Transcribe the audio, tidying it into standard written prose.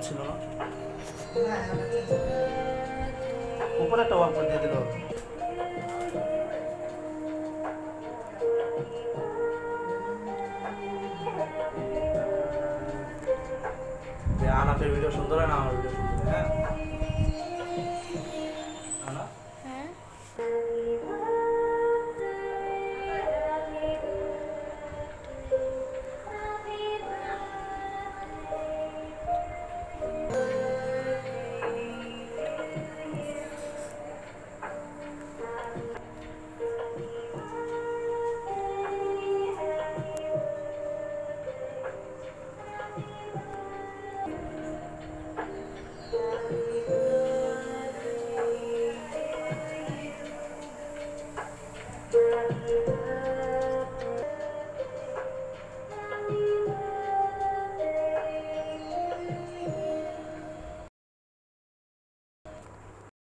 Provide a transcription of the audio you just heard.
ছিল না উপরে একটা ওয়াল করে দিয়ে দিল আনাফের ভিডিও সুন্দর হয় না আমার ভিডিও সুন্দর হ্যাঁ